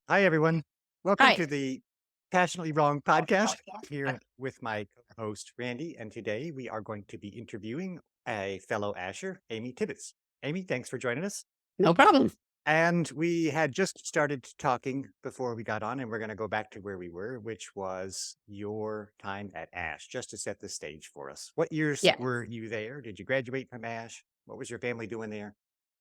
Hi, everyone. Welcome Hi. to the Passionately Wrong podcast here with my co-host, Randy. And today we are going to be interviewing a fellow Asher, Amy Tibbets. Amy, thanks for joining us. No problem. And we had just started talking before we got on, and we're going to go back to where we were, which was your time at Ash, just to set the stage for us. What years Yeah. were you there? Did you graduate from Ash? What was your family doing there?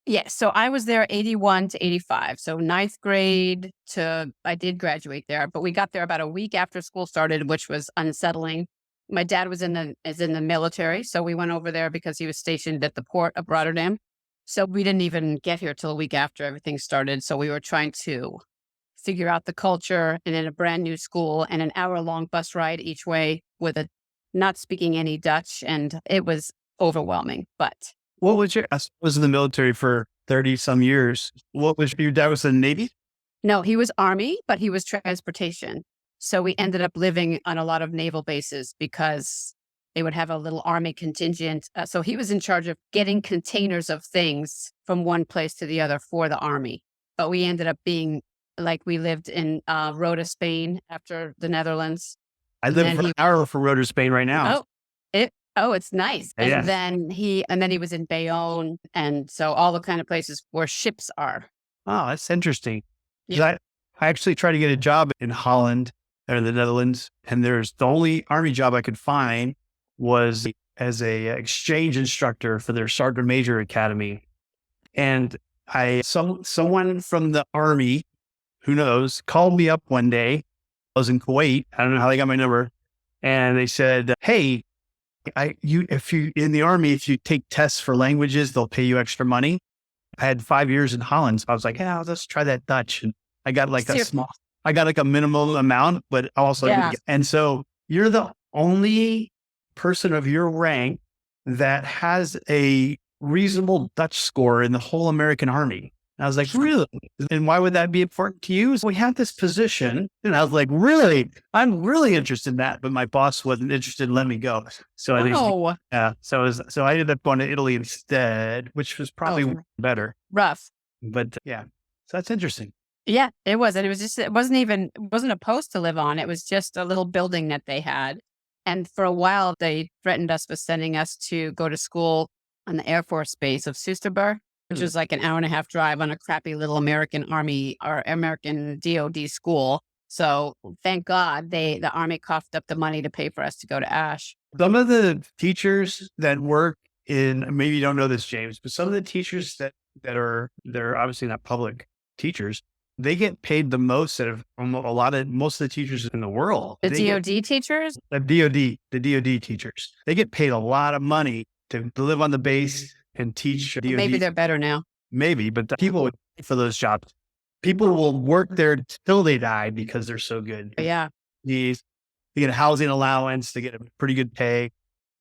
Yeah. So I was there 81 to 85. So ninth grade to I did graduate there, but we got there about a week after school started, which was unsettling. My dad was in the military. So we went over there because he was stationed at the port of Rotterdam. So we didn't even get here till a week after everything started. So we were trying to figure out the culture and in a brand new school and an hour-long bus ride each way with a not speaking any Dutch. And it was overwhelming. But What was I was in the military for 30 some years. What was your dad was in the Navy? no, he was Army, but he was transportation. So we ended up living on a lot of naval bases because they would have a little Army contingent. So he was in charge of getting containers of things from one place to the other for the Army. But we ended up being like we lived in Rota, Spain after the Netherlands. I And live then for an he, hour from Rotor, Spain right now. oh, it's nice. Yeah. And then he was in Bayonne. And so all the kind of places where ships are. Oh, that's interesting. 'Cause Yeah. I actually tried to get a job in Holland or the Netherlands, and there's the only Army job I could find was as a exchange instructor for their Sergeant Major Academy. And someone from the Army, who knows, called me up one day. I was in Kuwait. I don't know how they got my number. And they said, "Hey, if you in the Army, if you take tests for languages, they'll pay you extra money." I had 5 years in Holland. So I was like, yeah, let's try that Dutch. And I got like I got like a minimum amount, but also, Yeah. and so you're the only person of your rank that has a reasonable Dutch score in the whole American Army. And I was like, really? And why would that be important to you? So we had this position. And I was like, really? I'm really interested in that. But my boss wasn't interested in letting me go. So I think, Oh, yeah. So I ended up going to Italy instead, which was probably Oh. better. rough. But yeah, so that's interesting. Yeah, it was. And it was just, it wasn't a post to live on. It was just a little building that they had. And for a while, they threatened us with sending us to go to school on the Air Force base of Soesterberg, which was like an hour and a half drive on a crappy little American Army or American DOD school. So thank God the Army coughed up the money to pay for us to go to Ash. Some of the teachers that work in, maybe you don't know this, James, but some of the teachers they're obviously not public teachers, they get paid the most out of most of the teachers in the world. The They get- DOD teachers? the DOD teachers, they get paid a lot of money to live on the base and teach DOD. Maybe they're better now. Maybe, but the people would pay for those jobs. People will work there till they die because they're so good. But yeah. They get a housing allowance, they get a pretty good pay.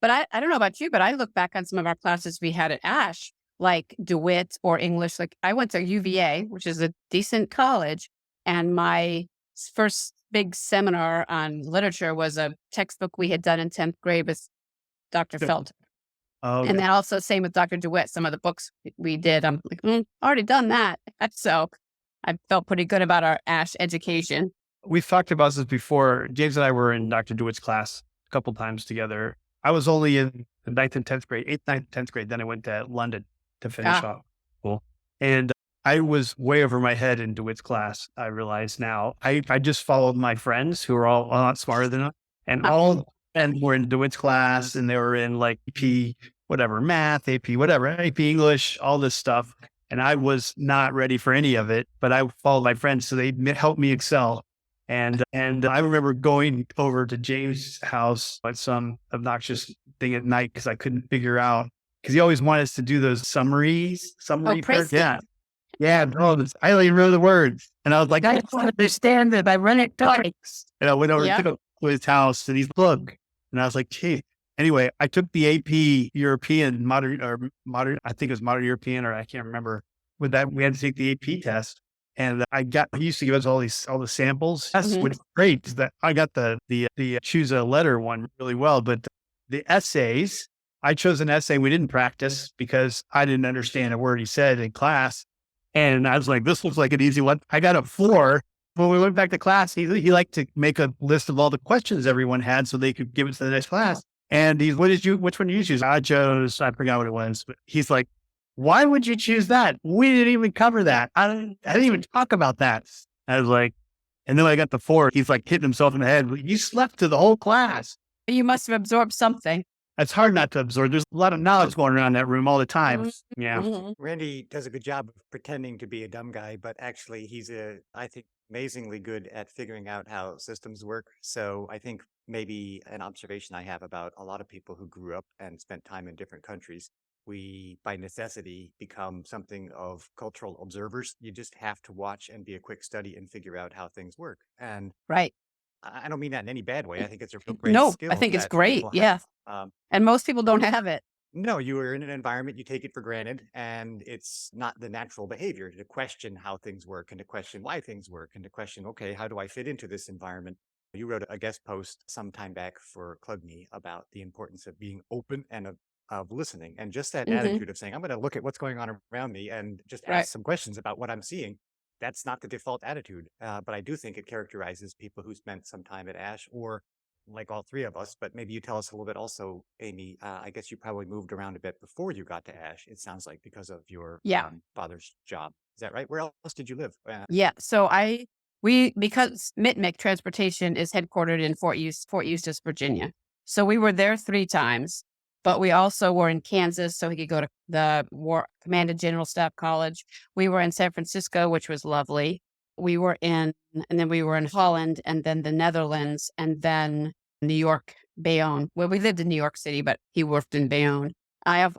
But I don't know about you, but I look back on some of our classes we had at Ash, like DeWitt or English. Like I went to UVA, which is a decent college, and my first big seminar on literature was a textbook we had done in 10th grade with Dr. Good. Felt. Oh, And then also same with Dr. DeWitt, some of the books we did. I'm like, already done that. So I felt pretty good about our Ash education. we've talked about this before. James and I were in Dr. DeWitt's class a couple times together. I was only in the 9th and 10th grade, 8th, 9th, 10th grade. Then I went to London to finish off school. And I was way over my head in DeWitt's class. I realize now I just followed my friends who were all a lot smarter than us, and all and were in DeWitt's class, and they were in like AP, whatever, math, AP, whatever, AP English, all this stuff. And I was not ready for any of it, but I followed my friends. So they helped me excel. And I remember going over to James' house at some obnoxious thing at night because I couldn't figure out, because he always wanted us to do those summary praise yeah. Yeah. Oh, I don't even know the words. And I was like, I don't understand it. I run it twice. And I went over to his house and he's look. And I was like, gee. Anyway, I took the AP European modern, I think it was modern European, or I can't remember. With that, we had to take the AP test. And he used to give us all the samples. That's Mhm. what's great is that I got the choose a letter one really well. But the essays, I chose an essay we didn't practice because I didn't understand a word he said in class. And I was like, this looks like an easy one. I got a 4. when we went back to class, he liked to make a list of all the questions everyone had so they could give it to the next class. And which one did you choose? I forgot what it was, but he's like, why would you choose that? We didn't even cover that. I didn't even talk about that. I was like, and then when I got the 4, he's like hitting himself in the head. You slept through the whole class. You must have absorbed something. It's hard not to absorb. There's a lot of knowledge going around that room all the time. Mhm. Yeah. Mhm. Randy does a good job of pretending to be a dumb guy, but actually he's I think, amazingly good at figuring out how systems work. So I think maybe an observation I have about a lot of people who grew up and spent time in different countries, we by necessity become something of cultural observers. You just have to watch and be a quick study and figure out how things work. And Right. I don't mean that in any bad way. I think it's a real great No, I skill think it's that great. people Yeah. have. And most people don't have it. No, you are in an environment, you take it for granted, and it's not the natural behavior to question how things work and to question why things work and to question, okay, how do I fit into this environment? You wrote a guest post some time back for Clugme about the importance of being open and of listening, and just that Mhm. attitude of saying, I'm going to look at what's going on around me and just Right. ask some questions about what I'm seeing. That's not the default attitude, but I do think it characterizes people who spent some time at Ash or like all 3 of us, but maybe you tell us a little bit also, Amy. I guess you probably moved around a bit before you got to Ash, it sounds like, because of your Yeah. father's job. Is that right? Where else did you live? Yeah. So because Mitmick Transportation is headquartered in Fort Eustis, Virginia. So we were there 3 times, but we also were in Kansas so he could go to the War Commanded General Staff College. We were in San Francisco, which was lovely. And then we were in Holland and then the Netherlands and then New York, Bayonne. Well, we lived in New York City, but he worked in Bayonne.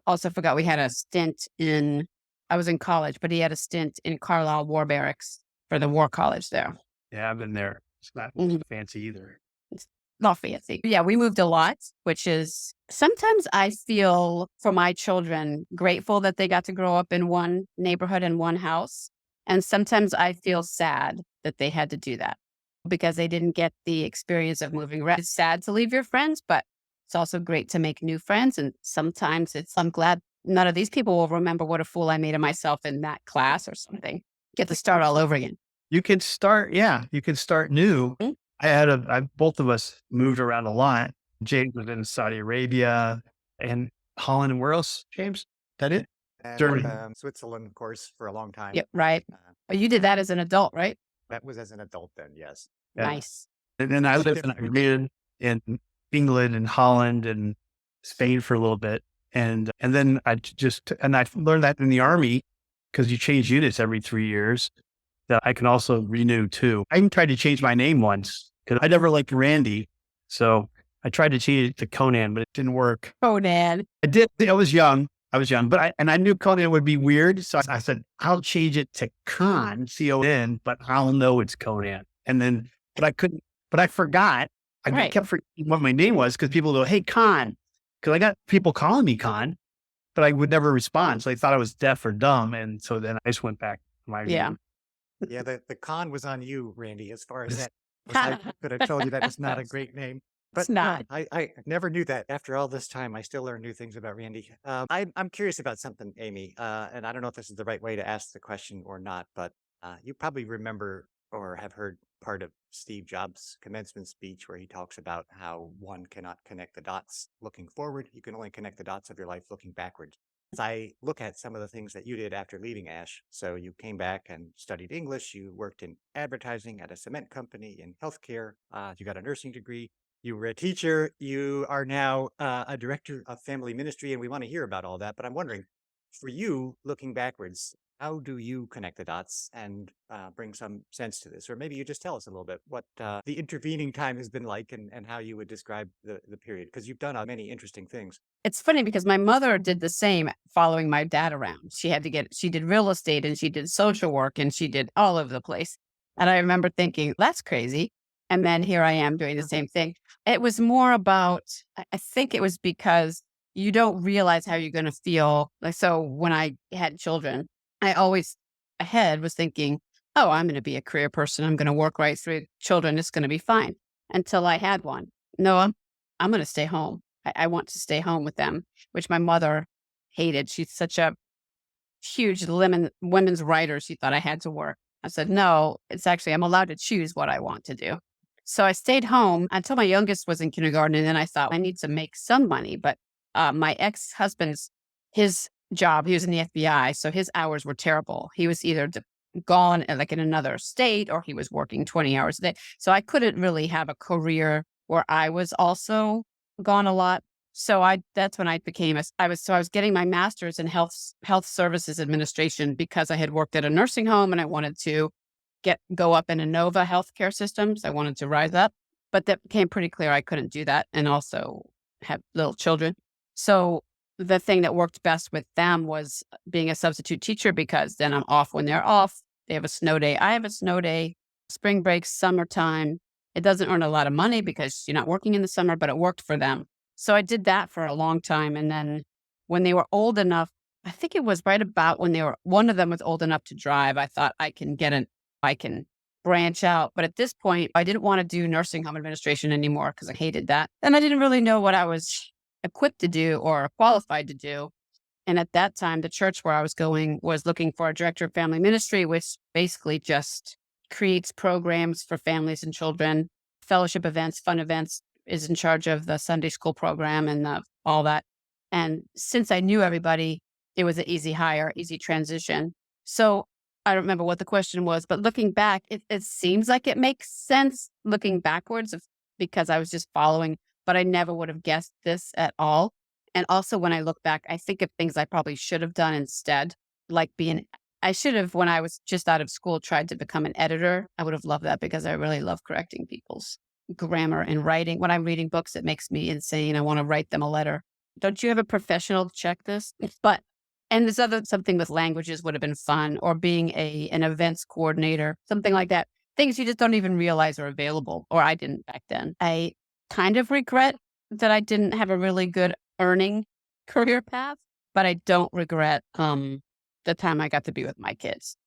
Also forgot we had a stint I was in college, but he had a stint in Carlisle War Barracks for the War College there. Yeah, I've been there. It's not Mhm. fancy either. It's not fancy. Yeah, we moved a lot, which is sometimes I feel for my children grateful that they got to grow up in one neighborhood and one house. And sometimes I feel sad that they had to do that because they didn't get the experience of moving around. It's sad to leave your friends, but it's also great to make new friends. And sometimes I'm glad none of these people will remember what a fool I made of myself in that class or something. Get to start all over again. You can start new. Mhm. Both of us moved around a lot. James was in Saudi Arabia and Holland. And where else, James? That it? And Germany. Switzerland, of course, for a long time. Yep, right. Uh, Oh, you did that as an adult, right? that was as an adult then, yes. Yeah. Nice. And then I lived in England and Holland and Spain for a little bit. And then I learned that in the Army, because you change units every 3 years, that I can also renew too. I even tried to change my name once because I never liked Randy. So I tried to change it to Conan, but it didn't work. Conan. I did. I was young, but I knew Conan would be weird. So I said, I'll change it to Con, C-O-N, but I'll know it's Conan. But I forgot. I Right. kept forgetting what my name was because people go, hey, Con. Because I got people calling me Con, but I would never respond. So they thought I was deaf or dumb. And so then I just went back to my Yeah. name. Yeah, the con was on you, Randy, as far as that. I could have told you that is not a great name. But It's not. I never knew that. After all this time, I still learn new things about Randy. I'm curious about something, Amy, and I don't know if this is the right way to ask the question or not, but you probably remember or have heard part of Steve Jobs' commencement speech where he talks about how one cannot connect the dots looking forward. You can only connect the dots of your life looking backwards. As I look at some of the things that you did after leaving Ash, so you came back and studied English, you worked in advertising at a cement company, in healthcare, you got a nursing degree, you were a teacher, you are now a director of family ministry, and we want to hear about all that. But I'm wondering, for you, looking backwards, how do you connect the dots and bring some sense to this? Or maybe you just tell us a little bit what the intervening time has been like and how you would describe the period, because you've done many interesting things. It's funny because my mother did the same following my dad around. She did real estate and she did social work and she did all over the place. And I remember thinking, that's crazy. And then here I am doing the same thing. It was more about, I think it was because you don't realize how you're going to feel. Like, so when I had children, I always ahead was thinking, oh, I'm going to be a career person. I'm going to work right through children. It's going to be fine until I had one. No, I'm going to stay home. I want to stay home with them, which my mother hated. She's such a huge women's writer. She thought I had to work. I said, no, it's actually, I'm allowed to choose what I want to do. So I stayed home until my youngest was in kindergarten. And then I thought, I need to make some money. But my ex husband's, his job, he was in the FBI. So his hours were terrible. He was either gone like in another state or he was working 20 hours a day. So I couldn't really have a career where I was also gone a lot. So that's when I became I was getting my master's in health services administration because I had worked at a nursing home and I wanted to go up in Inova healthcare systems. I wanted to rise up, but that became pretty clear I couldn't do that and also have little children. So the thing that worked best with them was being a substitute teacher because then I'm off when they're off. They have a snow day. I have a snow day, spring break, summertime. It doesn't earn a lot of money because you're not working in the summer, but it worked for them. So I did that for a long time. And then when they were old enough, I think it was right about when one of them was old enough to drive. I thought I can branch out. But at this point, I didn't want to do nursing home administration anymore because I hated that. And I didn't really know what I was equipped to do or qualified to do. And at that time, the church where I was going was looking for a director of family ministry, which basically just creates programs for families and children, fellowship events, fun events, is in charge of the Sunday school program and all that. And since I knew everybody, it was an easy hire, easy transition. So I don't remember what the question was, but looking back, it seems like it makes sense looking backwards because I was just following, but I never would have guessed this at all. And also when I look back, I think of things I probably should have done instead, like I should have, when I was just out of school, tried to become an editor. I would have loved that because I really love correcting people's grammar and writing. When I'm reading books, it makes me insane. I want to write them a letter. Don't you have a professional to check this? And this something with languages would have been fun, or being an events coordinator, something like that. Things you just don't even realize are available, or I didn't back then. I kind of regret that I didn't have a really good earning career path, but I don't regret the time I got to be with my kids.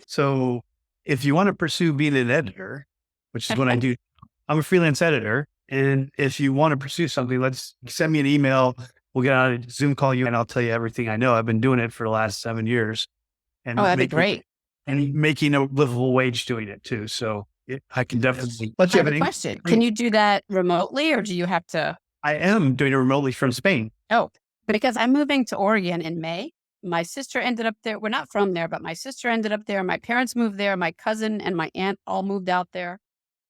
So if you want to pursue being an editor, which is what I do, I'm a freelance editor. And if you want to pursue something, send me an email. We'll get on a Zoom call and I'll tell you everything I know. I've been doing it for the last 7 years. And that'd be great. And making a livable wage doing it too. So I can definitely let you have a question. Can you do that remotely or do you have to? I am doing it remotely from Spain. Oh, because I'm moving to Oregon in May. My sister ended up there. We're not from there, but my sister ended up there. My parents moved there. My cousin and my aunt all moved out there.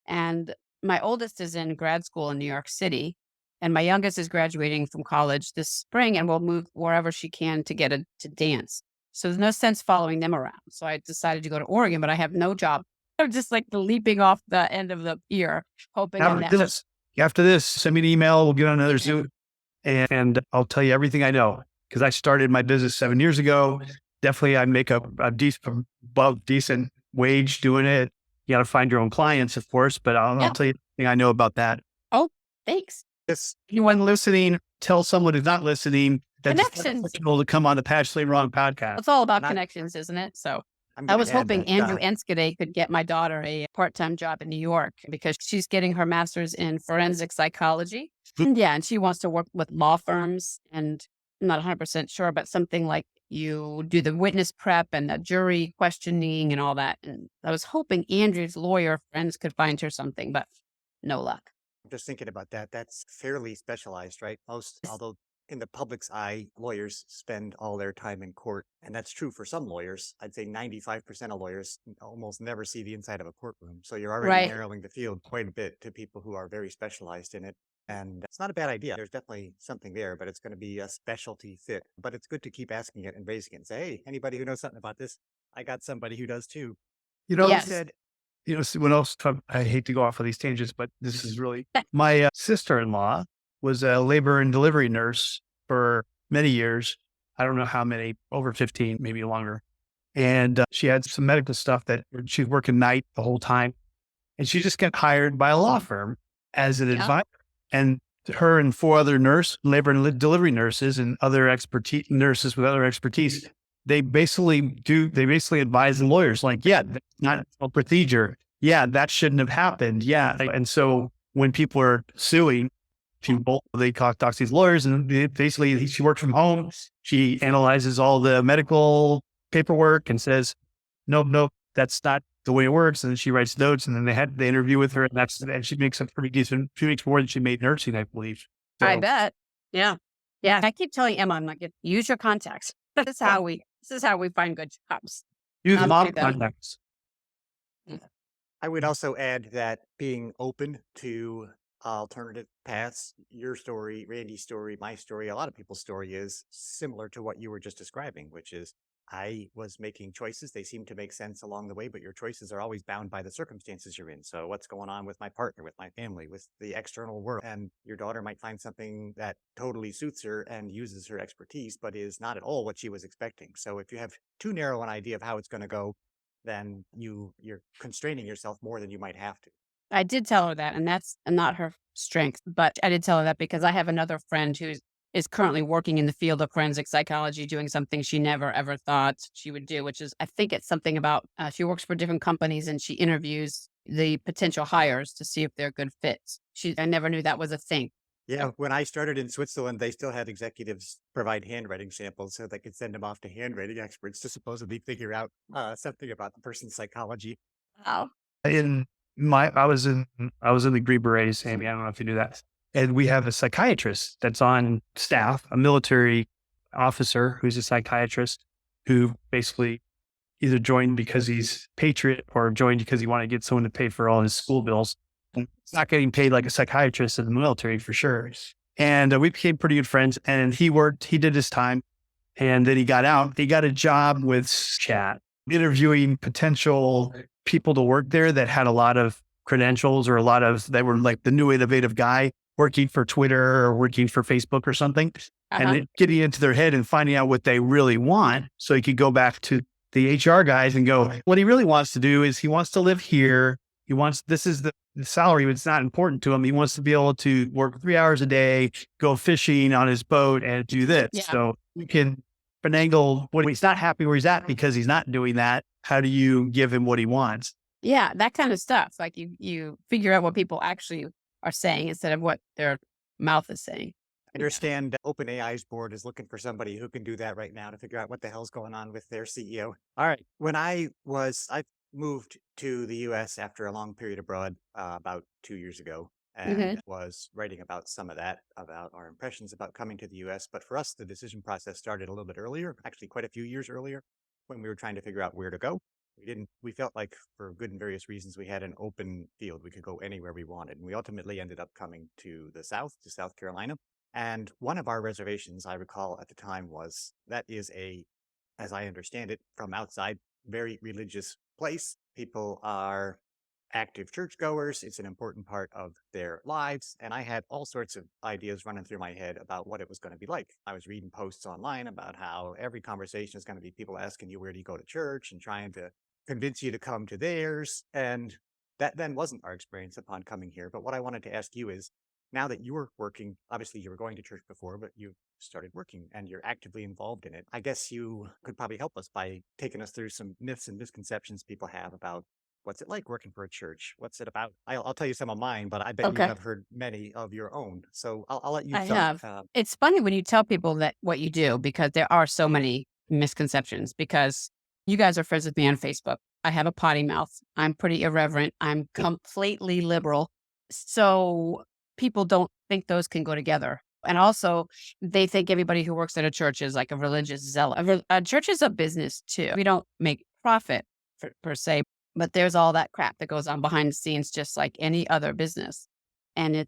And my oldest is in grad school in New York City. And my youngest is graduating from college this spring and will move wherever she can to get to dance. So there's no sense following them around. So I decided to go to Oregon, but I have no job. I'm just like leaping off the end of the ear, hoping After this, send me an email. We'll get on another Zoom and I'll tell you everything I know. Because I started my business 7 years ago. Definitely I make a decent wage doing it. You got to find your own clients, of course, but I'll tell you everything I know about that. Oh, thanks. Anyone listening, tell someone who's not listening that's connections to come on the Passionately Wrong podcast. It's all about connections, isn't it? So I was hoping Andrew Enskede could get my daughter a part-time job in New York because she's getting her master's in forensic psychology. And she wants to work with law firms, and I'm not 100% sure, but something like you do the witness prep and the jury questioning and all that. And I was hoping Andrew's lawyer friends could find her something, but no luck. I'm just thinking about that. That's fairly specialized, right? Although in the public's eye, lawyers spend all their time in court. And that's true for some lawyers. I'd say 95% of lawyers almost never see the inside of a courtroom. So you're already narrowing the field quite a bit to people who are very specialized in it. And it's not a bad idea. There's definitely something there, but it's going to be a specialty fit. But it's good to keep asking it and raising it and say, hey, anybody who knows something about this, I got somebody who does too. When else, I hate to go off of these tangents, but this is really, my sister-in-law was a labor and delivery nurse for many years. I don't know how many, over 15, maybe longer. And she had some medical stuff that she was working night the whole time. And she just got hired by a law firm as an advisor. And her and 4 other labor and delivery nurses and other nurses with other expertise, they basically advise the lawyers like, that's not a procedure. Yeah, that shouldn't have happened. Yeah. And so when people are suing people, they talk to these lawyers, and basically she works from home. She analyzes all the medical paperwork and says, nope, that's not the way it works. And then she writes notes, and then they interview with her, and she makes a pretty decent, she makes more than she made nursing, I believe. I So bet. Yeah. Yeah. I keep telling Emma, I'm like, use your contacts. This is how we find good jobs. use a I'll lot do of that. contacts. I would also add that being open to alternative paths, your story, Randy's story, my story, a lot of people's story is similar to what you were just describing, which is I was making choices. They seem to make sense along the way, but your choices are always bound by the circumstances you're in. So, what's going on with my partner, with my family, with the external world? And your daughter might find something that totally suits her and uses her expertise, but is not at all what she was expecting. So, if you have too narrow an idea of how it's going to go, then you're constraining yourself more than you might have to. I did tell her that, and that's not her strength, but I did tell her that because I have another friend who is currently working in the field of forensic psychology, doing something she never ever thought she would do, which is, I think it's something about, she works for different companies and she interviews the potential hires to see if they're good fits. I never knew that was a thing. Yeah, when I started in Switzerland, they still had executives provide handwriting samples so they could send them off to handwriting experts to supposedly figure out something about the person's psychology. Wow. In my, I was in the Green Berets, Sammy. I don't know if you knew that. And we have a psychiatrist that's on staff, a military officer who's a psychiatrist who basically either joined because he's patriot or joined because he wanted to get someone to pay for all his school bills. And he's not getting paid like a psychiatrist in the military for sure. And we became pretty good friends. And he did his time, and then he got out. He got a job with Chat, interviewing potential people to work there that had a lot of credentials or that were like the new innovative guy working for Twitter or working for Facebook or something, and Uh-huh. then getting into their head and finding out what they really want. So he could go back to the HR guys and go, what he really wants to do is he wants to live here. This is the salary, but it's not important to him. He wants to be able to work 3 hours a day, go fishing on his boat and do this. Yeah. So you can finagle what he's not happy where he's at because he's not doing that. How do you give him what he wants? Yeah, that kind of stuff. Like you figure out what people actually are saying instead of what their mouth is saying. I understand OpenAI's board is looking for somebody who can do that right now to figure out what the hell's going on with their CEO. All right. I moved to the US after a long period abroad about 2 years ago Hmm. and was writing about some of that, about our impressions about coming to the US. But for us, the decision process started a little bit earlier, actually quite a few years earlier, when we were trying to figure out where to go. We felt like for good and various reasons, we had an open field. We could go anywhere we wanted. And we ultimately ended up coming to the South, to South Carolina. And one of our reservations, I recall at the time, was that is as I understand it from outside, very religious place. People are active churchgoers. It's an important part of their lives. And I had all sorts of ideas running through my head about what it was going to be like. I was reading posts online about how every conversation is going to be people asking you, where do you go to church, and trying to convince you to come to theirs. And that then wasn't our experience upon coming here. But what I wanted to ask you is, now that you're working, obviously you were going to church before, but you started working and you're actively involved in it. I guess you could probably help us by taking us through some myths and misconceptions people have about what's it like working for a church? What's it about? I'll tell you some of mine, but I bet you Okay. have heard many of your own. So I'll let you I start. have. It's funny when you tell people that what you do, because there are so many misconceptions, because you guys are friends with me on Facebook. I have a potty mouth. I'm pretty irreverent. I'm completely liberal. So people don't think those can go together. And also, they think everybody who works at a church is like a religious zealot. A church is a business too. We don't make profit per se, but there's all that crap that goes on behind the scenes, just like any other business. And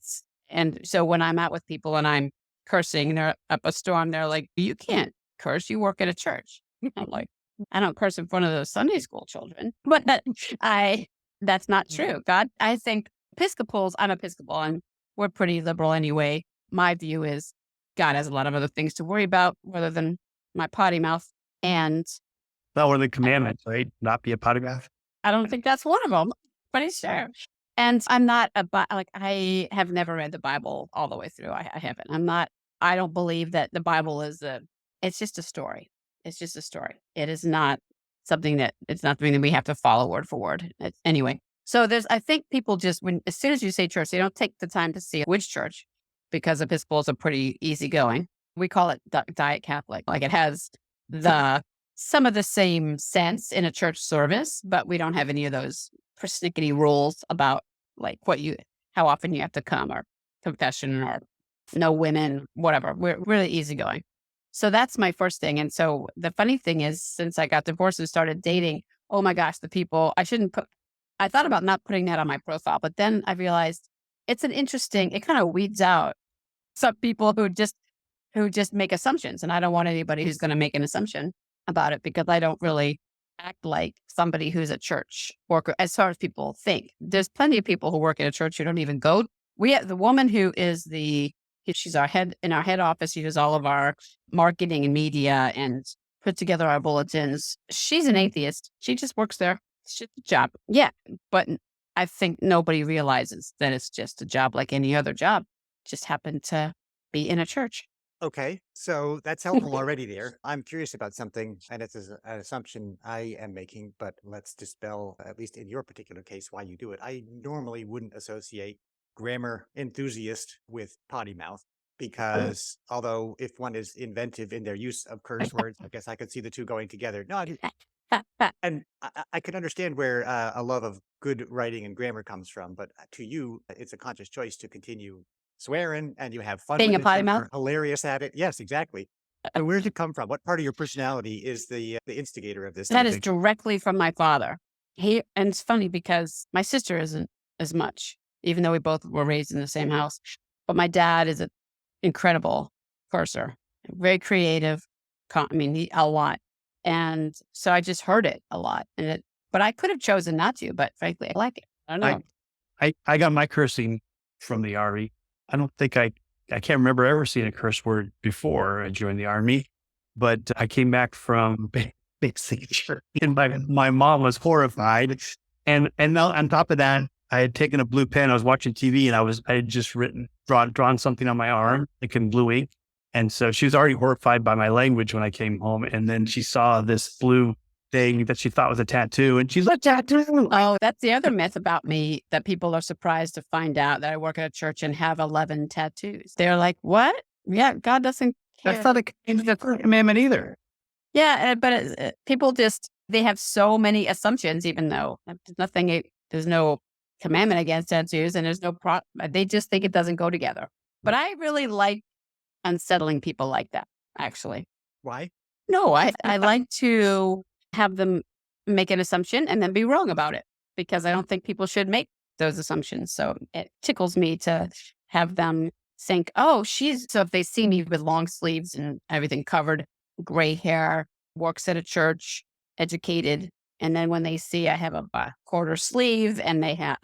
so when I'm out with people and I'm cursing, and they're up a storm, they're like, you can't curse. You work at a church. I'm like, I don't curse in front of those Sunday school children, but that's not true. I think I'm Episcopal and we're pretty liberal anyway. My view is God has a lot of other things to worry about rather than my potty mouth. And Not one of the commandments, right? Not be a polymath. I don't think that's one of them. Pretty sure. And I'm not like, I have never read the Bible all the way through. I haven't. I don't believe that the Bible it's just a story. It's just a story. It is not it's not something that we have to follow word for word. Anyway. So I think people just, as soon as you say church, they don't take the time to see which church, because Episcopals are pretty easygoing. We call it Diet Catholic. Like it has the some of the same sense in a church service, but we don't have any of those persnickety rules about like how often you have to come or confession or no women, whatever. We're really easygoing. So that's my first thing. And so the funny thing is, since I got divorced and started dating, oh my gosh, the people I thought about not putting that on my profile, but then I realized it kind of weeds out some people who just make assumptions. And I don't want anybody who's going to make an assumption about it because I don't really act like somebody who's a church worker as far as people think. There's plenty of people who work at a church who don't even go. We have the woman who is she's our head in our head office. She does all of our marketing and media and put together our bulletins. She's an atheist. She just works there. It's just a job. Yeah. But I think nobody realizes that it's just a job like any other job. Just happened to be in a church. Okay, so that's helpful already there. I'm curious about something, and it's an assumption I am making, but let's dispel, at least in your particular case, why you do it. I normally wouldn't associate grammar enthusiast with potty mouth because although if one is inventive in their use of curse words, I guess I could see the two going together. No, and I can understand where a love of good writing and grammar comes from, but to you, it's a conscious choice to continue swearing and you have fun Being with a it. potty mouth. You're hilarious at it. Yes, exactly. So where does it come from? What part of your personality is the instigator of this? Do That you is think? directly from my father. And it's funny because my sister isn't as much, even though we both were raised in the same house. But my dad is an incredible cursor, very creative. A lot. And so I just heard it a lot. But I could have chosen not to, but frankly, I like it. I don't I, know. I got my cursing from the Army. I don't think I can't remember ever seeing a curse word before I joined the Army, but I came back from basic church and my mom was horrified. And now on top of that, I had taken a blue pen. I was watching TV and I had just drawn something on my arm, like in blue ink. And so she was already horrified by my language when I came home. And then she saw this blue thing that she thought was a tattoo and she's like, tattoo. Oh, that's the other myth about me that people are surprised to find out that I work at a church and have 11 tattoos. They're like, what? Yeah, God doesn't care. That's not a commandment either. Yeah, but they have so many assumptions, even though there's no commandment against tattoos and there's they just think it doesn't go together. But I really like unsettling people like that, actually. Why? No, I like to have them make an assumption and then be wrong about it because I don't think people should make those assumptions. So it tickles me to have them think, oh, so if they see me with long sleeves and everything covered, gray hair, works at a church, educated. And then when they see I have a quarter sleeve and they're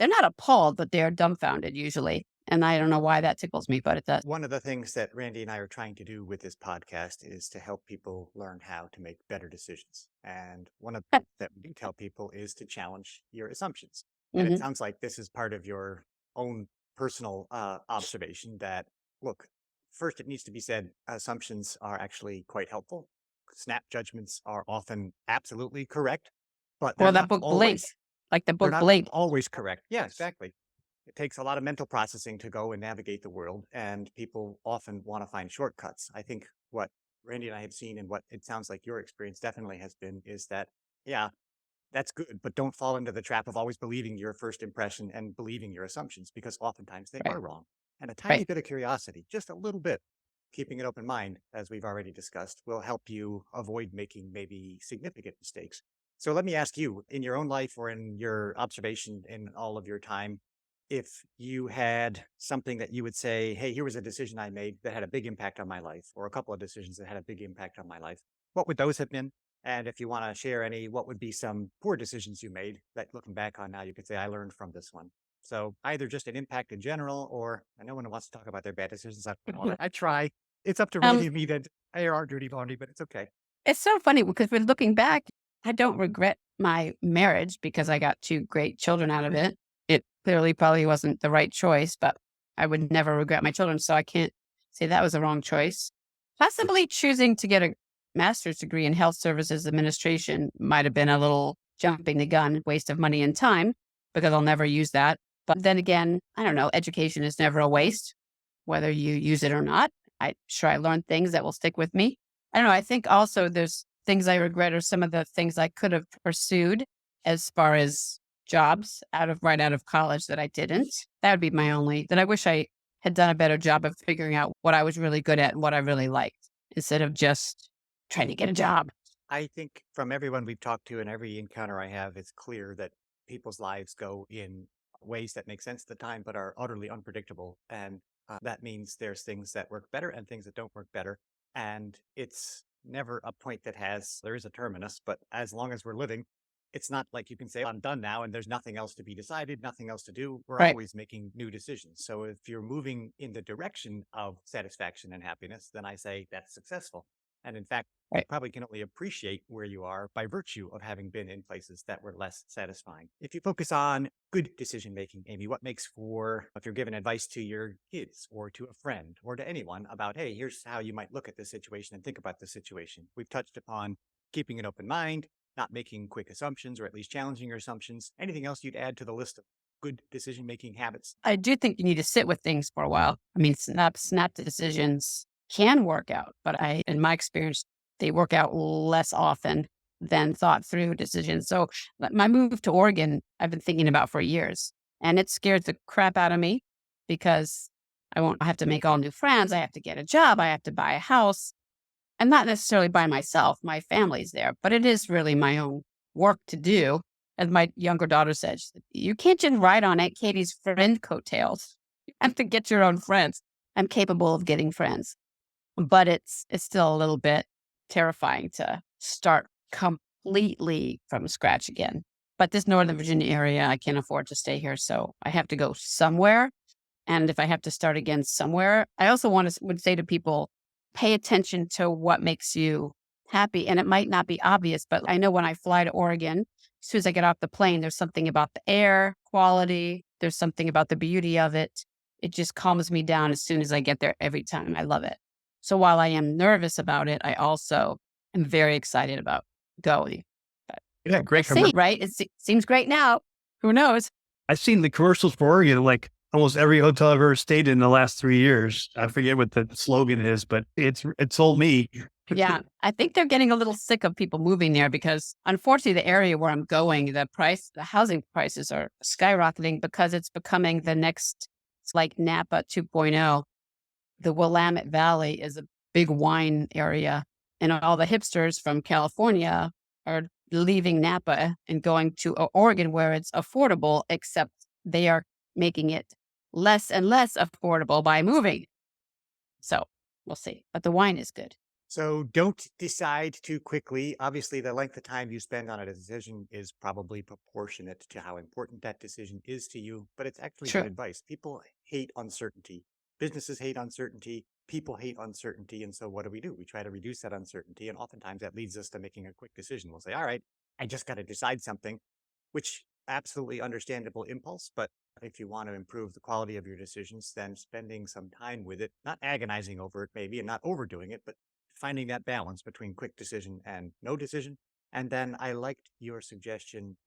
not appalled, but they're dumbfounded usually. And I don't know why that tickles me, but it does. One of the things that Randy and I are trying to do with this podcast is to help people learn how to make better decisions. And one of the things that we do tell people is to challenge your assumptions. And it Mhm. sounds like this is part of your own personal observation that, look, first it needs to be said, assumptions are actually quite helpful. Snap judgments are often absolutely correct, but they're Or that not book Blake, always. like the They're book not Blake. always correct. Yeah, exactly. It takes a lot of mental processing to go and navigate the world, and people often want to find shortcuts. I think what Randy and I have seen and what it sounds like your experience definitely has been is that, yeah, that's good, but don't fall into the trap of always believing your first impression and believing your assumptions because oftentimes they Right. are wrong. And a tiny Right. bit of curiosity, just a little bit, keeping an open mind, as we've already discussed, will help you avoid making maybe significant mistakes. So let me ask you, in your own life or in your observation in all of your time, if you had something that you would say, hey, here was a decision I made that had a big impact on my life, or a couple of decisions that had a big impact on my life, what would those have been? And if you want to share any, what would be some poor decisions you made that looking back on now, you could say, I learned from this one. So either just an impact in general, or I know one wants to talk about their bad decisions. I try. It's up to Um, Randy and me to air our dirty laundry, but it's okay. it's so funny because when looking back, I don't regret my marriage because I got two great children out of it. It clearly probably wasn't the right choice, but I would never regret my children. So I can't say that was a wrong choice. Possibly choosing to get a master's degree in health services administration might have been a little jumping the gun, waste of money and time because I'll never use that. But then again, I don't know, education is never a waste, whether you use it or not. I'm sure I learned things that will stick with me. I don't know. I think also there's things I regret, or some of the things I could have pursued as far as jobs right out of college that I didn't. That would be my only, that I wish I had done a better job of figuring out what I was really good at and what I really liked, instead of just trying to get a job. I think from everyone we've talked to and every encounter I have, it's clear that people's lives go in ways that make sense at the time, but are utterly unpredictable. And that means there's things that work better and things that don't work better. And it's never a point that there is a terminus, but as long as we're living, it's not like you can say, I'm done now and there's nothing else to be decided, nothing else to do. We're Right. always making new decisions. So if you're moving in the direction of satisfaction and happiness, then I say that's successful. And in fact, you Right. probably can only appreciate where you are by virtue of having been in places that were less satisfying. If you focus on good decision making, Amy, what makes for, if you're giving advice to your kids or to a friend or to anyone about, hey, here's how you might look at this situation and think about this situation. We've touched upon keeping an open mind, not making quick assumptions, or at least challenging your assumptions. Anything else you'd add to the list of good decision making habits? I do think you need to sit with things for a while. I mean, snap decisions can work out, but in my experience, they work out less often than thought through decisions. So my move to Oregon, I've been thinking about for years, and it scared the crap out of me because I have to make all new friends. I have to get a job. I have to buy a house. I'm not necessarily by myself. My family's there, but it is really my own work to do. As my younger daughter said, she said, you can't just ride on Aunt Katie's friend coattails. You have to get your own friends. I'm capable of getting friends, but it's still a little bit terrifying to start completely from scratch again. But this Northern Virginia area, I can't afford to stay here, so I have to go somewhere. And if I have to start again somewhere, I also would say to people, pay attention to what makes you happy. And it might not be obvious, but I know when I fly to Oregon, as soon as I get off the plane, there's something about the air quality. There's something about the beauty of it. It just calms me down as soon as I get there every time. I love it. So while I am nervous about it, I also am very excited about going. But Yeah, we'll great see, commercial. right? Seems great now. Who knows? I've seen the commercials for Oregon, like almost every hotel I've ever stayed in the last 3 years. I forget what the slogan is, but it sold me. Yeah, I think they're getting a little sick of people moving there because unfortunately the area where I'm going, the housing prices are skyrocketing because it's becoming the next, it's like Napa 2.0. The Willamette Valley is a big wine area, and all the hipsters from California are leaving Napa and going to Oregon where it's affordable, except they are making it less and less affordable by moving. So we'll see. But the wine is good. So don't decide too quickly. Obviously, the length of time you spend on a decision is probably proportionate to how important that decision is to you, but it's actually good True. advice. People hate uncertainty. Businesses hate uncertainty. People hate uncertainty. And so what do? We try to reduce that uncertainty. And oftentimes that leads us to making a quick decision. We'll say, all right, I just got to decide something, which absolutely understandable impulse. But if you want to improve the quality of your decisions, then spending some time with it, not agonizing over it maybe and not overdoing it, but finding that balance between quick decision and no decision. And then I liked your suggestion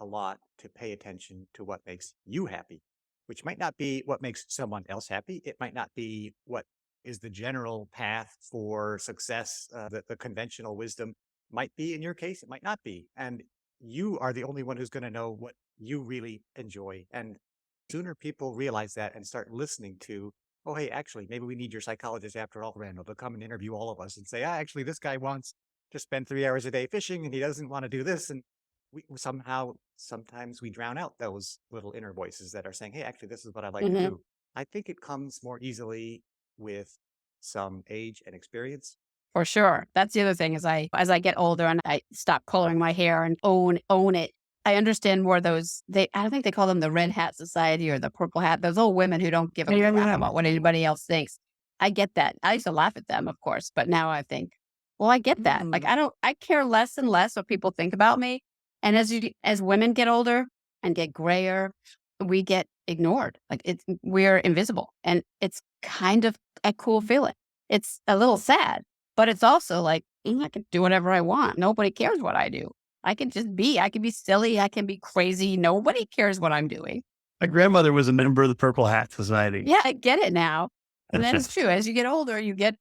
a lot to pay attention to what makes you happy, which might not be what makes someone else happy. It might not be what is the general path for success. The conventional wisdom might be in your case, it might not be. And you are the only one who's going to know what you really enjoy. And sooner people realize that and start listening to, oh, hey, actually, maybe we need your psychologist after all, Randall, to come and interview all of us and say, actually, this guy wants to spend 3 hours a day fishing and he doesn't want to do this. And sometimes we drown out those little inner voices that are saying, hey, actually, this is what I like to Hmm. do. I think it comes more easily with some age and experience. For sure. That's the other thing is as I get older and I stop coloring my hair and own it, I understand more I don't think they call them the red hat society or the purple hat, those old women who don't give a Yeah, crap yeah. about what anybody else thinks. I get that. I used to laugh at them, of course, but now I think, well, I get that. Like I care less and less what people think about me. And as women get older and get grayer, we get ignored. Like we're invisible. And it's kind of a cool feeling. It's a little sad. But it's also like, I can do whatever I want. Nobody cares what I do. I can just be. I can be silly. I can be crazy. Nobody cares what I'm doing. My grandmother was a member of the Purple Hat Society. Yeah, I get it now. And that is true. As you get older, you get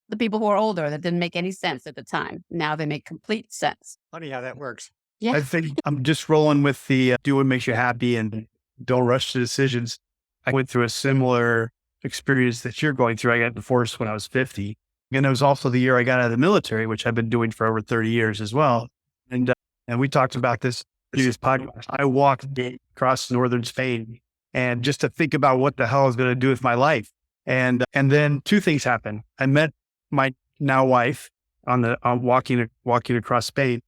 the people who are older that didn't make any sense at the time. Now they make complete sense. Funny how that works. Yeah. I think I'm just rolling with the do what makes you happy and don't rush to decisions. I went through a similar experience that you're going through. I got divorced when I was 50. And it was also the year I got out of the military, which I've been doing for over 30 years as well. And we talked about this previous podcast. I walked across northern Spain and just to think about what the hell I was going to do with my life. And then two things happened. I met my now wife on walking across Spain,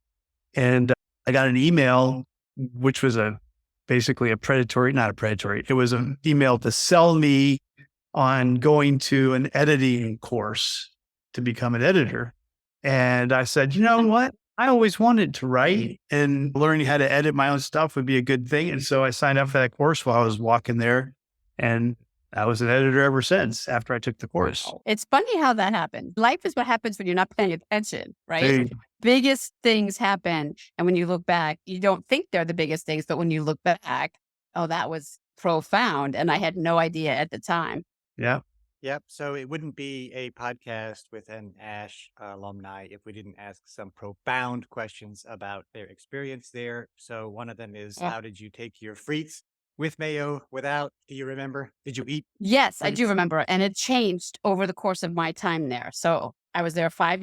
and I got an email, which was basically not a predatory. It was an email to sell me on going to an editing course to become an editor. And I said, you know what? I always wanted to write, and learning how to edit my own stuff would be a good thing. And so I signed up for that course while I was walking there, and I was an editor ever since after I took the course. It's funny how that happened. Life is what happens when you're not paying attention, right? Hey, Biggest things happen. And when you look back, you don't think they're the biggest things, but when you look back, oh, that was profound. And I had no idea at the time. yeah. Yep. So it wouldn't be a podcast with an Ash alumni if we didn't ask some profound questions about their experience there. So one of them is, Yeah. how did you take your frites with mayo, without? Do you remember? Did you eat Yes, I do frites? remember. And it changed over the course of my time there. So I was there 5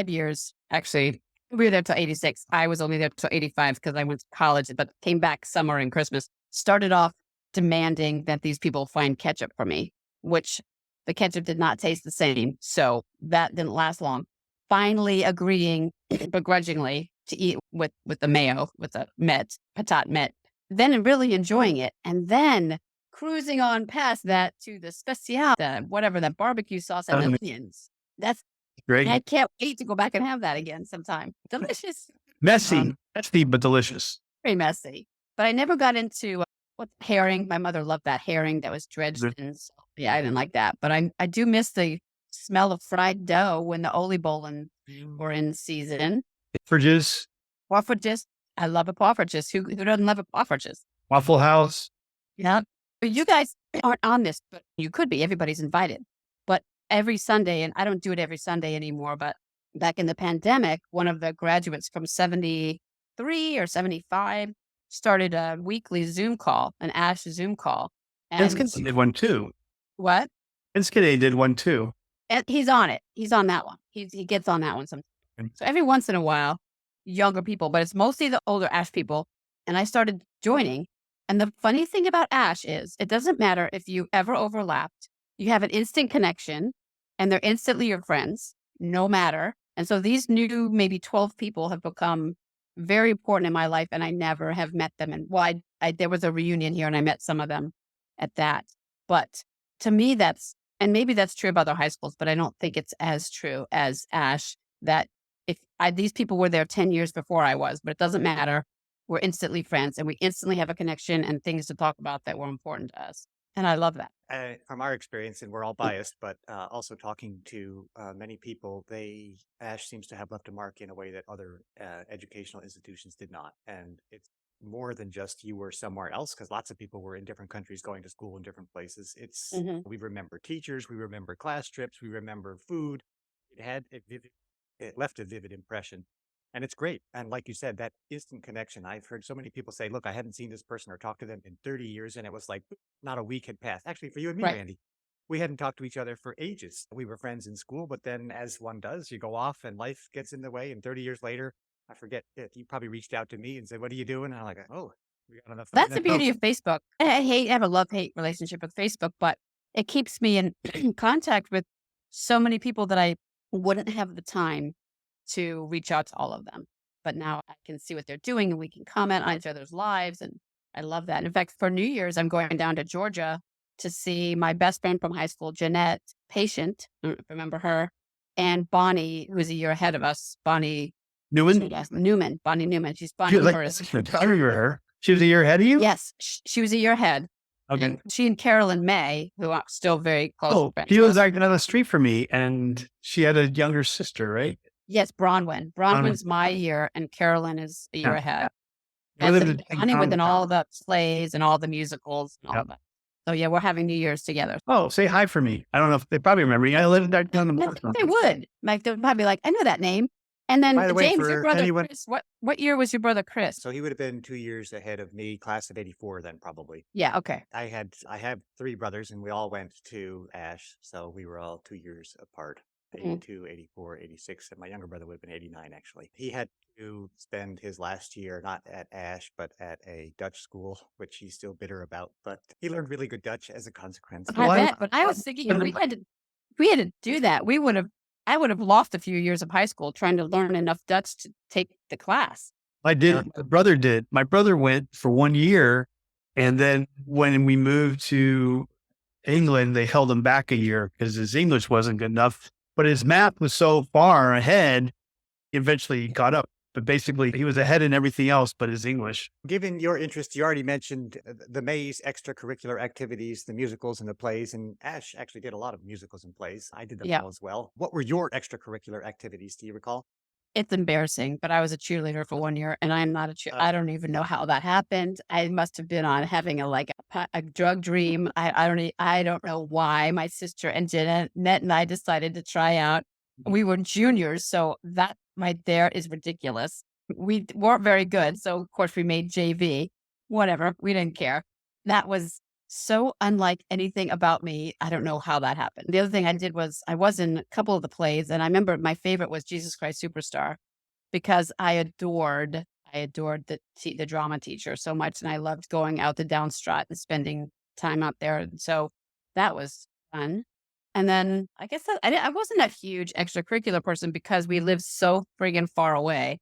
years. Actually, we were there till 86. I was only there till 85 because I went to college, but came back summer and Christmas. Started off demanding that these people find ketchup for me, which the ketchup did not taste the same. So that didn't last long. Finally agreeing begrudgingly to eat with the mayo, with the patat met, then really enjoying it. And then cruising on past that to the special, whatever, that barbecue sauce and Um, onions. I Great. can't wait to go back and have that again sometime. Delicious. Messy, but delicious. Very messy. But I never got into what herring. My mother loved that herring that was dredged in salt. Yeah, I didn't like that. But I do miss the smell of fried dough when the Oli Bolin were in season. Fridges, Poffertjes. I love a poffertjes. Who doesn't love a poffertjes? Waffle House. Yeah. But you guys aren't on this, but you could be. Everybody's invited. But every Sunday, and I don't do it every Sunday anymore, but back in the pandemic, one of the graduates from 73 or 75 started a weekly Zoom call, an Ash Zoom call. And Inskin did one too. what? Inskin did one too. And he's on it. He's on that one. He gets on that one sometimes. So every once in a while, younger people, but it's mostly the older Ash people. And I started joining. And the funny thing about Ash is it doesn't matter if you ever overlapped, you have an instant connection and they're instantly your friends, no matter. And so these new, maybe 12 people have become very important in my life, and I never have met them. And there was a reunion here and I met some of them at that. But to me, and maybe that's true of other high schools, but I don't think it's as true as Ash, that these people were there 10 years before I was, but it doesn't matter. We're instantly friends and we instantly have a connection and things to talk about that were important to us. And I love that. From our experience, and we're all biased, but also talking to many people, Ash seems to have left a mark in a way that other educational institutions did not. And it's more than just you were somewhere else, because lots of people were in different countries going to school in different places. We remember teachers, we remember class trips, we remember food. It left a vivid impression. And it's great. And like you said, that instant connection. I've heard so many people say, look, I hadn't seen this person or talked to them in 30 years. And it was like not a week had passed. Actually, for you and me, Right. Randy, we hadn't talked to each other for ages. We were friends in school, but then as one does, you go off and life gets in the way. And 30 years later, I forget, you probably reached out to me and said, what are you doing? And I'm like, oh, we got enough. That's the beauty of Facebook. I have a love-hate relationship with Facebook, but it keeps me in contact with so many people that I wouldn't have the time to reach out to all of them. But now I can see what they're doing and we can comment on each other's lives. And I love that. In fact, for New Year's, I'm going down to Georgia to see my best friend from high school, Jeanette Patient, I don't remember her, and Bonnie, who's a year ahead of us. Bonnie Newman. Bonnie Newman. She's Bonnie Morris. I remember her. She was a year ahead of you? Yes, she was a year ahead. Okay. And she and Carolyn May, who are still very close. Oh, friends she with was us. like down the street from me, and she had a younger sister, right? Yes, Bronwyn. Bronwyn's my year, and Carolyn is a year Yeah. ahead. I And lived so in Bonnie was in town. all the plays and all the musicals and all Yep. of that. So yeah, we're having New Year's together. Oh, say hi for me. I don't know if they probably remember me. I lived right down the I block. think they would. Like they would probably be like, I know that name. And then By the way, James, your for brother anyone, Chris, what year was your brother Chris? so he would have been 2 years ahead of me, class of '84 then probably. Yeah, okay. I have three brothers and we all went to Ash, so we were all 2 years apart. Mhm. 82, 84, 86, and my younger brother would have been 89 actually. He had to spend his last year not at Ash, but at a Dutch school, which he's still bitter about, but he learned really good Dutch as a consequence. I Why? bet. But I was thinking if we had to do that, I would have lost a few years of high school trying to learn enough Dutch to take the class. I did. My brother did. My brother went for 1 year. And then when we moved to England, they held him back a year because his English wasn't good enough. But his math was so far ahead, he eventually caught up. But basically, he was ahead in everything else but his English. Given your interest, you already mentioned the Maze extracurricular activities, the musicals and the plays, and Ash actually did a lot of musicals and plays. I did them Yeah. all as well. What were your extracurricular activities? Do you recall? It's embarrassing, but I was a cheerleader for 1 year and I'm not a cheer. I don't even know how that happened. I must have been on having a drug dream. I don't know why my sister and Jeanette and I decided to try out. We were juniors, so that right there is ridiculous. We weren't very good, so of course we made JV. Whatever, we didn't care. That was so unlike anything about me. I don't know how that happened. The other thing I did was I was in a couple of the plays, and I remember my favorite was Jesus Christ Superstar because I adored the drama teacher so much, and I loved going out to Downstrot and spending time out there. And so that was fun. And then I guess I wasn't a huge extracurricular person because we lived so friggin' far away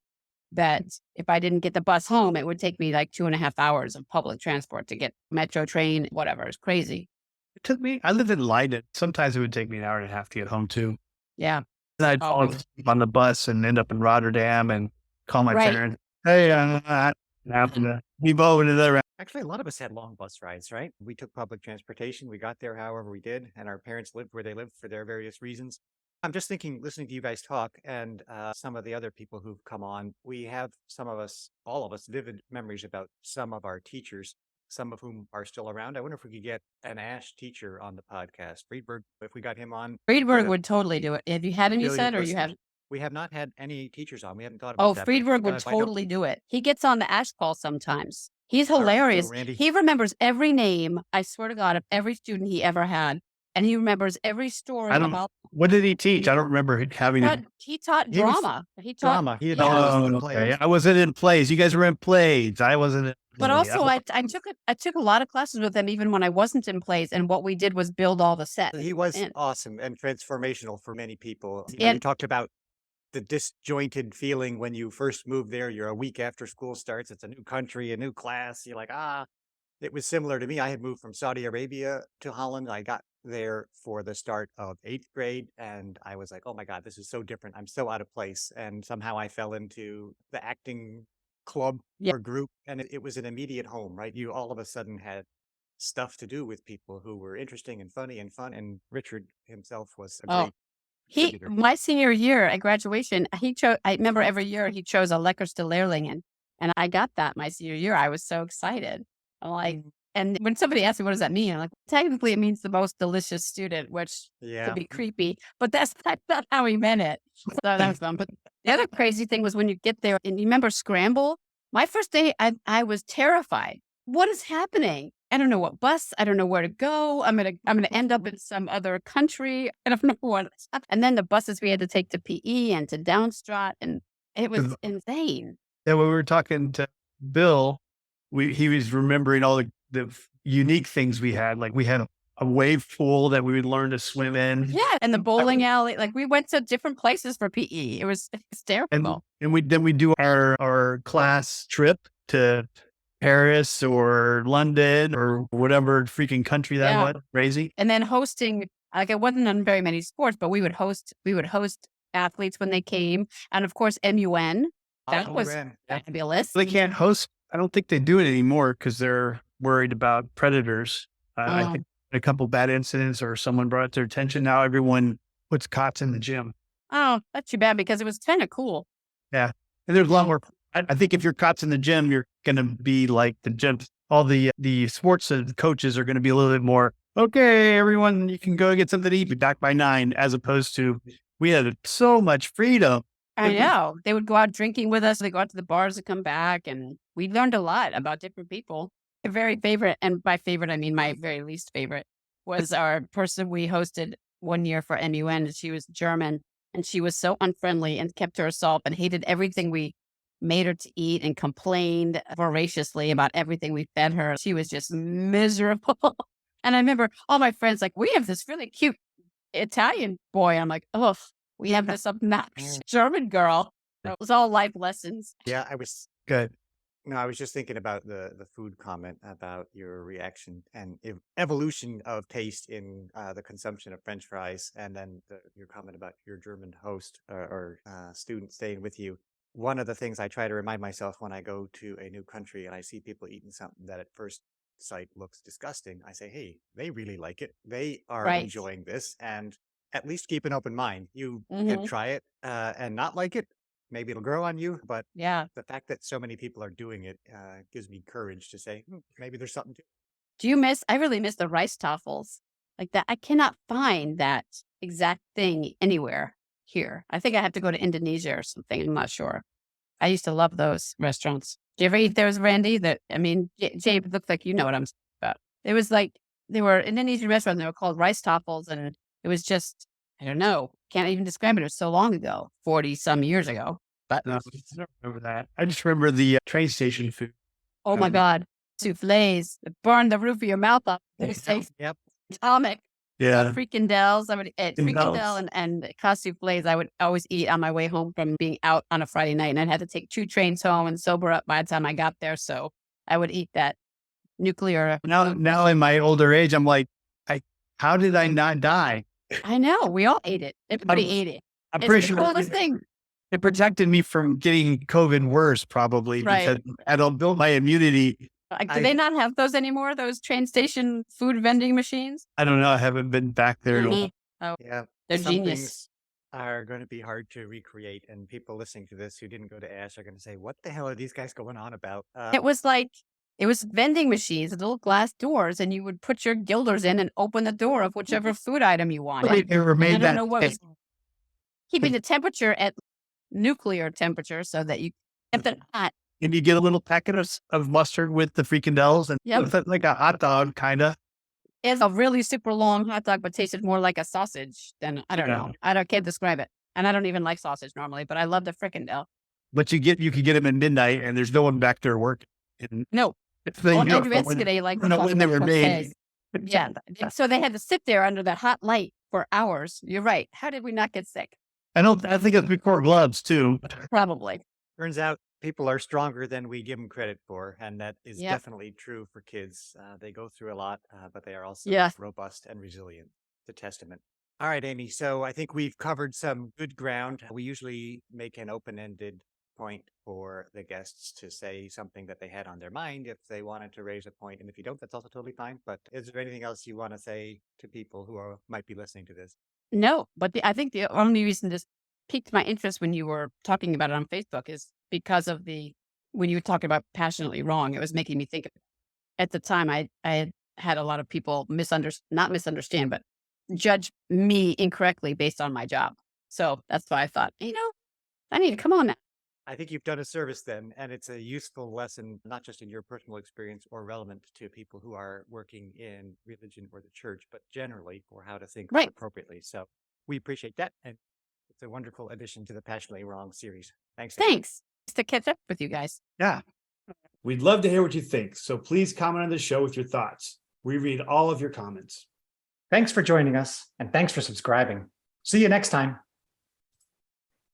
that if I didn't get the bus home, it would take me like 2.5 hours of public transport to get metro train, whatever. It's crazy. It took me, I lived in Leiden. Sometimes it would take me an hour and a half to get home too. Yeah. And I'd fall Oh, asleep on the bus and end up in Rotterdam and call my right. parents. Hey, I happen to be over to the Actually, a lot of us had long bus rides, right? We took public transportation. We got there however we did, and our parents lived where they lived for their various reasons. I'm just thinking, listening to you guys talk and some of the other people who've come on, we have some of us, all of us, vivid memories about some of our teachers, some of whom are still around. I wonder if we could get an Ash teacher on the podcast. Friedberg, if we got him on, Friedberg a would totally do it. Have you had him, you billion said, or you listeners. have? We have not had any teachers on. We haven't thought Oh, about that, but Friedberg would if I don't, totally do it. He gets on the Ash call sometimes. He's all right. So hilarious. Randy, He remembers every name, I swear to God, of every student he ever had. And he remembers every story I don't, about what did he teach? I don't remember having but it. he taught he was drama. He taught drama. He had yeah. dramas Oh, and okay. plays. I wasn't in plays. You guys were in plays. I wasn't in But plays. also I took a lot of classes with him even when I wasn't in plays. And what we did was build all the sets. He was And awesome and transformational for many people. You and talked about the disjointed feeling when you first move there. You're a week after school starts. It's a new country, a new class. You're like, it was similar to me. I had moved from Saudi Arabia to Holland. I got there for the start of 8th grade and I was like, oh my God, this is so different. I'm so out of place. And somehow I fell into the acting club yeah. or group and it was an immediate home, right? You all of a sudden had stuff to do with people who were interesting and funny and fun. And Richard himself was a Oh, great contributor. my senior year at graduation, I remember every year he chose a Leckerste Leerlingen. And I got that my senior year. I was so excited. I'm like, and when somebody asked me, what does that mean? I'm like, technically it means the most delicious student, which Yeah. could be creepy, but that's not how he meant it. So that was fun. But the other crazy thing was when you get there and you remember Scramble, my first day, I was terrified. What is happening? I don't know what bus. I don't know where to go. I'm gonna end up in some other country. I don't know what. And then the buses we had to take to PE and to Downstrot, and it was insane. Yeah, when we were talking to Bill, he was remembering all the unique things we had. Like we had a wave pool that we would learn to swim in. Yeah, and the bowling alley. Like we went to different places for PE. It was hysterical. And we do our class trip to Paris or London or whatever freaking country that Yeah. was. Crazy. And then hosting, like it wasn't on very many sports, but we would host athletes when they came, and of course MUN. That was fabulous. They can't host. I don't think they do it anymore because they're worried about predators. I think a couple bad incidents or someone brought it to their attention. Now everyone puts cots in the gym. Oh, that's too bad because it was kind of cool. Yeah. And there's a lot more. I think if your cot's in the gym, you're going to be like the gym all the sports coaches are going to be a little bit more, okay, everyone, you can go get something to eat, be back by 9, as opposed to we had so much freedom. I know. They would go out drinking with us. They go out to the bars and come back. And we learned a lot about different people. A very favorite, and by favorite, I mean my very least favorite, was our person we hosted one year for MUN. And she was German, and she was so unfriendly and kept to herself and hated everything we made her to eat and complained voraciously about everything we fed her. She was just miserable. And I remember all my friends like, we have this really cute Italian boy. I'm like, oh, we have this obnoxious German girl. It was all life lessons. Yeah, I was Good. no, I was just thinking about the food comment about your reaction and evolution of taste in the consumption of French fries, and then your comment about your German host or student staying with you. One of the things I try to remind myself when I go to a new country and I see people eating something that at first sight looks disgusting, I say, hey, they really like it. They are Right. enjoying this, and at least keep an open mind. You can Mhm. try it and not like it. Maybe it'll grow on you, but Yeah. the fact that so many people are doing it gives me courage to say, maybe there's something to it. Do you miss? I really miss the rice toffles like that. I cannot find that exact thing anywhere here. I think I have to go to Indonesia or something. I'm not sure. I used to love those restaurants. Do you ever eat those, Randy? That I mean, James, it looks like you know what I'm talking about. It was like they were Indonesian restaurants. They were called rice toffles, and it was just I don't know. Can't even describe it. It was so long ago, 40 some years ago. But No, I don't remember that. I just remember the train station food. oh my God, souffles that burn the roof of your mouth off. They taste Yep. atomic. Yeah. Frikandels. I would eat frikandel Frikandels. and cas souffles. I would always eat on my way home from being out on a Friday night, and I'd have to take 2 trains home and sober up by the time I got there. So I would eat that nuclear. Now in my older age, I'm like, how did I not die? I know we all ate it. Everybody ate it. I'm It's pretty the sure coolest thing. it protected me from getting COVID worse, probably, Right. because it'll build my immunity. Like, do they not have those anymore? Those train station food vending machines? I don't know. I haven't been back there. in a while. Mhm. Oh, Yeah. they're Some genius. things are going to be hard to recreate, and people listening to this who didn't go to Ash are going to say, what the hell are these guys going on about? It was like it was vending machines, little glass doors, and you would put your guilders in and open the door of whichever food item you wanted. They never And I made don't that. know what was keeping the temperature at nuclear temperature so that you kept it hot. And you get a little packet of mustard with the frikandels, and Yep. it's like a hot dog, kind of. It's a really super long hot dog, but tasted more like a sausage than I don't know. Can't describe it. And I don't even like sausage normally, but I love the frikandel. But you could get them at midnight, and there's no one back there working. And No, it's the, well, you know, Andrew Escade, like when they were made. Yeah. So they had to sit there under that hot light for hours. You're right. How did we not get sick? I think it's before gloves too. Probably. Turns out people are stronger than we give them credit for, and that is Yep. definitely true for kids. They go through a lot, but they are also Yeah. robust and resilient. It's a testament. All right, Amy. So I think we've covered some good ground. We usually make an open-ended point for the guests to say something that they had on their mind if they wanted to raise a point. And if you don't, that's also totally fine. But is there anything else you want to say to people who might be listening to this? No, but I think the only reason this piqued my interest when you were talking about it on Facebook is because of when you were talking about passionately wrong, it was making me think of at the time I had a lot of people not misunderstand, but judge me incorrectly based on my job. So that's why I thought, I need to come on now. I think you've done a service then, and it's a useful lesson, not just in your personal experience or relevant to people who are working in religion or the church, but generally for how to think Right. appropriately. So we appreciate that. And it's a wonderful addition to the Passionately Wrong series. Thanks. Amy. Thanks. Nice to catch up with you guys. Yeah. We'd love to hear what you think, so please comment on the show with your thoughts. We read all of your comments. Thanks for joining us, and thanks for subscribing. See you next time.